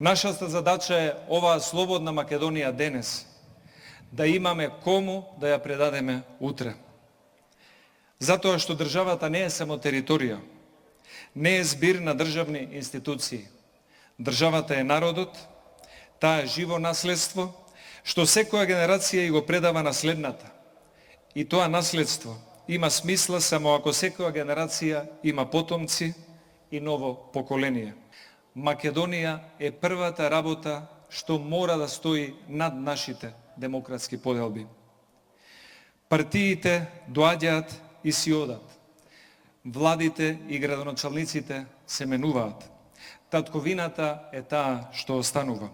Нашата задача е оваа слободна Македонија денес да имаме кому да ја предадеме утре. Затоа што државата не е само територија, не е збир на државни институции. Државата е народот, таа е живо наследство, што секоја генерација и го предава на следната. И тоа наследство има смисла само ако секоја генерација има потомци и ново поколение. Македонија е првата работа што мора да стои над нашите демократски поделби. Партиите доаѓаат и си одат. Владите и градоначалниците се менуваат. Татковината е таа што останува.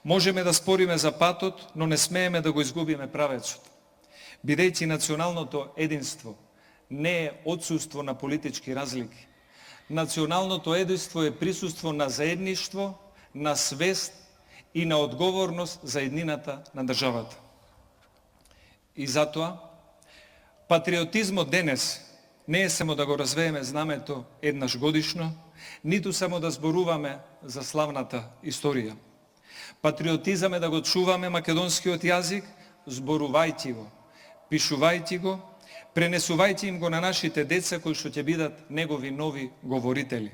Можеме да спориме за патот, но не смееме да го изгубиме правецот. Бидејќи националното единство не е отсуство на политички разлики. Националното единство е присуство на заедништво, на свест и на одговорност за еднината на државата. И затоа, патриотизмот денес не е само да го развееме знамето еднаш годишно, ниту само да зборуваме за славната историја. Патриотизам е да го чуваме македонскиот јазик, зборувајќи го, пишувајќи го, пренесувајќи им го на нашите деца кои што ќе бидат негови нови говорители.